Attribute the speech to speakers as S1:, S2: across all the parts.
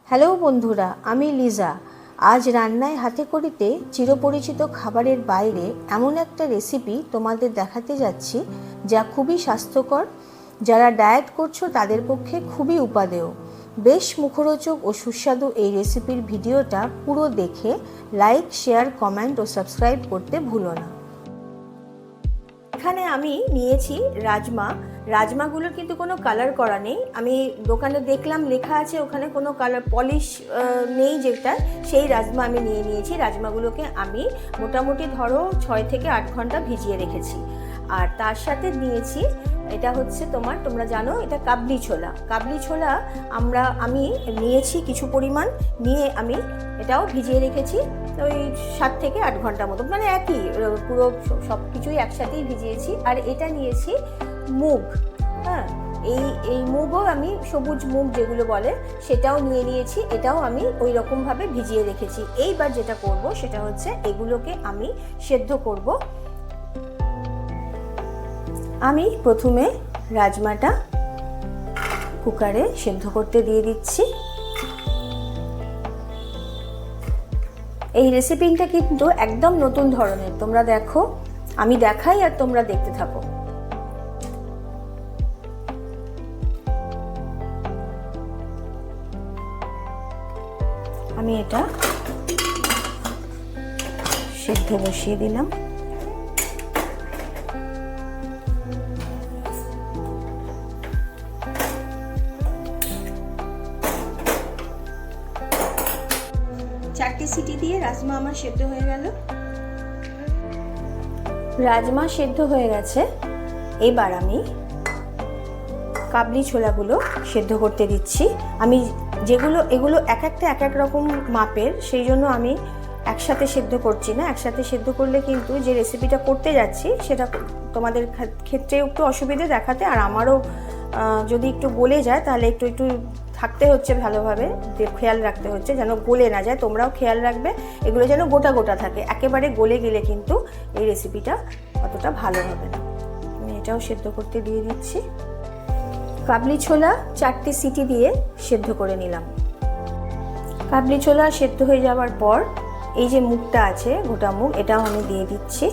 S1: Hello বন্ধুরা, আমি লিজা। আজ রান্নায় হাতে করিতে চিরপরিচিত খাবারের বাইরে এমন একটা রেসিপি তোমাদের দেখাতে যাচ্ছি যা খুবই স্বাস্থ্যকর। যারা ডায়েট করছো তাদের পক্ষে খুবই উপাদেয়। বেশ মুখরোচক ও সুস্বাদু এই রেসিপির ভিডিওটা পুরো দেখে লাইক, শেয়ার, কমেন্ট ও সাবস্ক্রাইব করতে ভুলো না। এখানে আমি নিয়েছি রাজমাগুলোর কিন্তু কোনো কালার করা নেই। আমি দোকানে দেখলাম লেখা আছে ওখানে কোনো কালার পলিশ নেই, যেটা সেই রাজমা আমি নিয়েছি। রাজমাগুলোকে আমি মোটামুটি ধরো 6 থেকে 8 ঘন্টা ভিজিয়ে রেখেছি। আর তার সাথে নিয়েছি, এটা হচ্ছে তোমরা জানো এটা কাবলি ছোলা। আমি নিয়েছি কিছু পরিমাণ, নিয়ে আমি এটাও ভিজিয়ে রেখেছি ওই 7 থেকে 8 ঘন্টা মতো, মানে একই পুরো সব কিছুই একসাথেই ভিজিয়েছি। আর এটা নিয়েছি মুগ। হ্যাঁ, এই মুগও আমি সবুজ মুগ যেগুলো বলে সেটাও নিয়েছি। এটাও আমি ওই রকমভাবে ভিজিয়ে রেখেছি। এইবার যেটা করব সেটা হচ্ছে এগুলোকে আমি সেদ্ধ করব। আমি প্রথমে রাজমাটা কুকারে সেদ্ধ করতে দিয়ে দিচ্ছি। এই রেসিপিটা কিন্তু একদম নতুন ধরনের, তোমরা দেখো, আমি দেখাই আর তোমরা দেখতে থাকো। আমি এটা সেদ্ধ বসিয়ে দিলাম। চারটে সিটি দিয়ে রাজমা আমার সেদ্ধ হয়ে গেল। রাজমা সেদ্ধ হয়ে গেছে। এবার আমি কাবলি ছোলাগুলো সেদ্ধ করতে দিচ্ছি। আমি এগুলো এক এক রকম মাপের, সেই জন্য আমি একসাথে সেদ্ধ করছি না। একসাথে সেদ্ধ করলে কিন্তু যে রেসিপিটা করতে যাচ্ছি সেটা তোমাদের ক্ষেত্রে একটু অসুবিধে দেখাতে, আর আমারও যদি একটু গলে যায় তাহলে একটু থাকতে হচ্ছে, ভালোভাবে খেয়াল রাখতে হচ্ছে যেন গলে না যায়। তোমরাও খেয়াল রাখবে এগুলো যেন গোটা থাকে। একেবারে গলে গেলে কিন্তু এই রেসিপিটা অতটা ভালো হবে না। আমি এটাও সেদ্ধ করতে দিয়ে দিচ্ছি। কাবলি ছোলা 4টে সিটি দিয়ে সেদ্ধ করে নিলাম। কাবলি ছোলা সেদ্ধ হয়ে যাওয়ার পর এই যে মুগটা আছে, গোটা মুগ, এটাও আমি দিয়ে দিচ্ছি।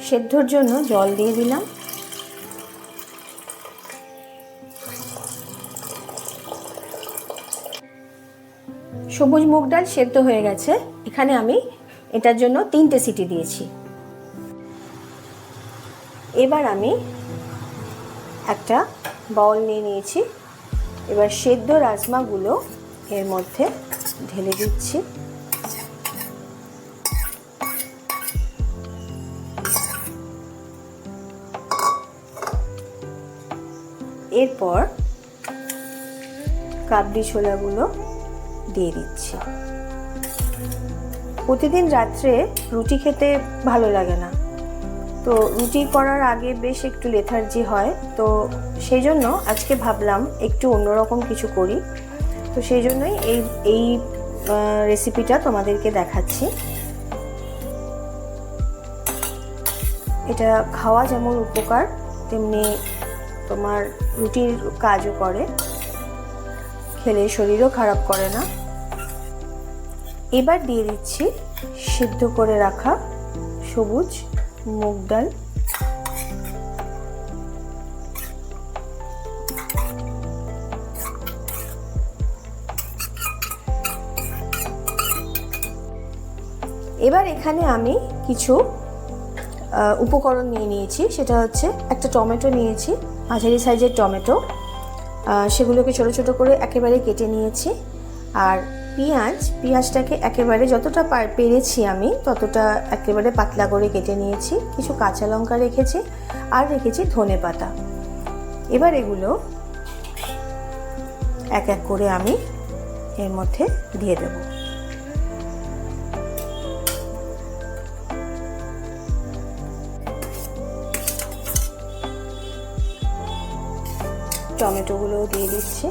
S1: সেদ্ধর জন্য জল দিয়ে দিলাম। সবুজ মুগ ডাল সেদ্ধ হয়ে গেছে। এখানে আমি এটার জন্য 3টে সিটি দিয়েছি। এবার আমি একটা বাউল নিয়ে নিয়েছি। এবার সেদ্ধ রাজমাগুলো এর মধ্যে ঢেলে দিচ্ছি। এরপর কাবলি ছোলাগুলো দিয়ে দিচ্ছি। প্রতিদিন রাত্রে রুটি খেতে ভালো লাগে না, তো রুটি করার আগে বেশ একটু লেথার্জি হয়, তো সেই জন্য আজকে ভাবলাম একটু অন্যরকম কিছু করি। তো সেই জন্যই এই রেসিপিটা তোমাদেরকে দেখাচ্ছি। এটা খাওয়া যেমন উপকার, তেমনি তোমার রুটির কাজও করে, খেলে শরীরও খারাপ করে না। এবার দিয়ে দিচ্ছি সিদ্ধ করে রাখা সবুজ মুগ ডাল। এবার এখানে আমি কিছু উপকরণ নিয়েছি। সেটা হচ্ছে একটা টমেটো নিয়েছি, মাঝারি সাইজের টমেটো, সেগুলোকে ছোট ছোট করে একেবারে কেটে নিয়েছি। আর পেঁয়াজটাকে একেবারে যতটা পেরেছি আমি ততটা একেবারে পাতলা করে কেটে নিয়েছি। কিছু কাঁচা লঙ্কা রেখেছি, আর রেখেছি ধনেপাতা। এবার এগুলো এক এক করে আমি এর মধ্যে দিয়ে দেব। টমেটোগুলোও দিয়ে দিচ্ছি।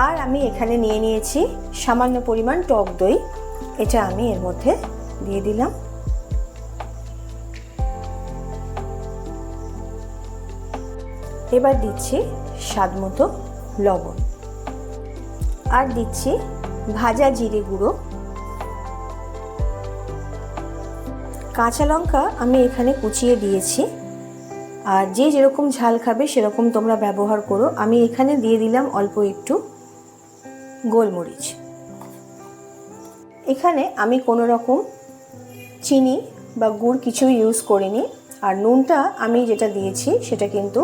S1: আর আমি এখানে নিয়ে নিয়েছি সামান্য পরিমাণ টক দই, এটা আমি এর মধ্যে দিয়ে দিলাম। এবার দিচ্ছি স্বাদ মতো লবণ, আর দিচ্ছি ভাজা জিরে গুঁড়ো। কাঁচা লঙ্কা আমি এখানে কুচিয়ে দিয়েছি, আর যে যেরকম ঝাল খাবে সেরকম তোমরা ব্যবহার করো। আমি এখানে দিয়ে দিলাম অল্প একটু গোলমরিচ। এখানে আমি কোনো রকম চিনি বা গুড় কিছুই ইউজ করিনি। আর নুনটা আমি যেটা দিয়েছি সেটা কিন্তু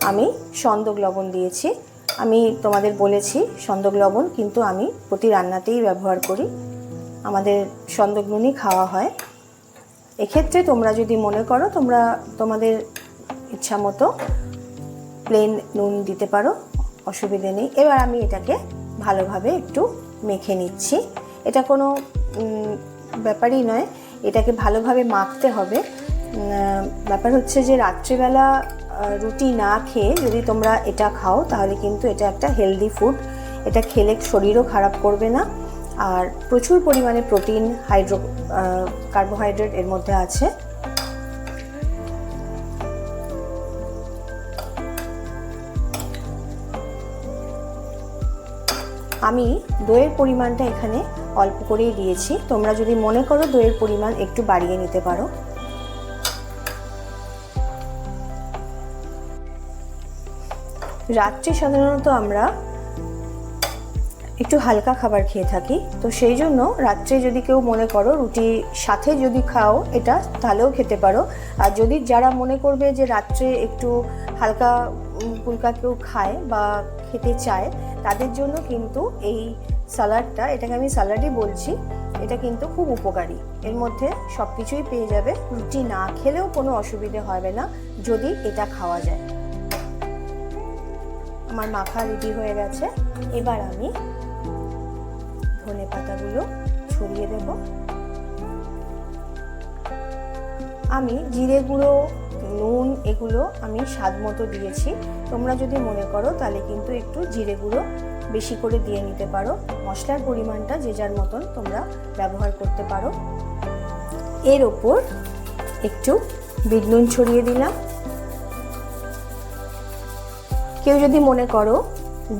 S1: আমি সন্দক লবণ দিয়েছি। আমি তোমাদের বলেছি সন্দক লবণ কিন্তু আমি প্রতি রান্নাতেই ব্যবহার করি, আমাদের সন্দক নুনই খাওয়া হয়। এক্ষেত্রে তোমরা যদি মনে করো তোমরা তোমাদের ইচ্ছা মতো প্লেন নুন দিতে পারো, অসুবিধে নেই। এবার আমি এটাকে ভালোভাবে একটু মেখে নিচ্ছি। এটা কোনো ব্যাপারই নয়, এটাকে ভালোভাবে মাখতে হবে। ব্যাপার হচ্ছে যে রাত্রিবেলা রুটি না খেয়ে যদি তোমরা এটা খাও তাহলে কিন্তু এটা একটা হেলদি ফুড। এটা খেলে শরীরও খারাপ করবে না, আর প্রচুর পরিমাণে প্রোটিন, কার্বোহাইড্রেট এর মধ্যে আছে। আমি দইয়ের পরিমাণটা এখানে অল্প করেই দিয়েছি, তোমরা যদি মনে করো দইয়ের পরিমাণ একটু বাড়িয়ে নিতে পারো। রাত্রে সাধারণত আমরা একটু হালকা খাবার খেয়ে থাকি, তো সেই জন্য রাত্রে যদি কেউ মনে করো রুটির সাথে যদি খাও এটা, তাহলেও খেতে পারো। আর যদি যারা মনে করবে যে রাত্রে একটু হালকা ফুলকা কেউ খায় বা খেতে চায়, তাদের জন্য কিন্তু এই স্যালাডটা, এটাকে আমি স্যালাডই বলছি, এটা কিন্তু খুব উপকারী। এর মধ্যে সব কিছুই পেয়ে যাবে, রুটি না খেলেও কোনো অসুবিধে হবে না যদি এটা খাওয়া যায়। আমার মাখা রেডি হয়ে গেছে। এবার আমি ধনে পাতাগুলো ছড়িয়ে দেব। আমি জিরে গুঁড়ো, নুন এগুলো আমি স্বাদ মতো দিয়েছি। তোমরা যদি মনে করো তাহলে কিন্তু একটু জিরে গুঁড়ো বেশি করে দিয়ে নিতে পারো। মশলার পরিমাণটা যে যার মতন তোমরা ব্যবহার করতে পারো। এর ওপর একটু বিট নুন ছড়িয়ে দিলাম। কেউ যদি মনে করো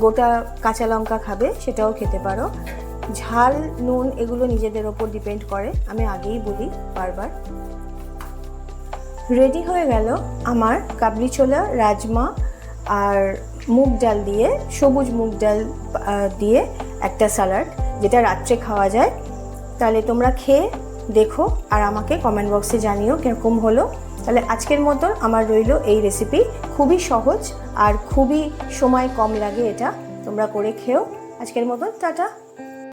S1: গোটা কাঁচা লঙ্কা খাবে সেটাও খেতে পারো। ঝাল নুন এগুলো নিজেদের ওপর ডিপেন্ড করে, আমি আগেই বলি বারবার। রেডি হয়ে গেল আমার কাবলি ছোলা, রাজমা আর মুগ ডাল দিয়ে, সবুজ মুগ ডাল দিয়ে একটা স্যালাড, যেটা রাত্রে খাওয়া যায়। তাহলে তোমরা খেয়ে দেখো আর আমাকে কমেন্ট বক্সে জানিও কীরকম হলো। তাহলে আজকের মতন আমার রইল এই রেসিপি, খুবই সহজ আর খুবই সময় কম লাগে, এটা তোমরা করে খেও। আজকের মতন টাটা।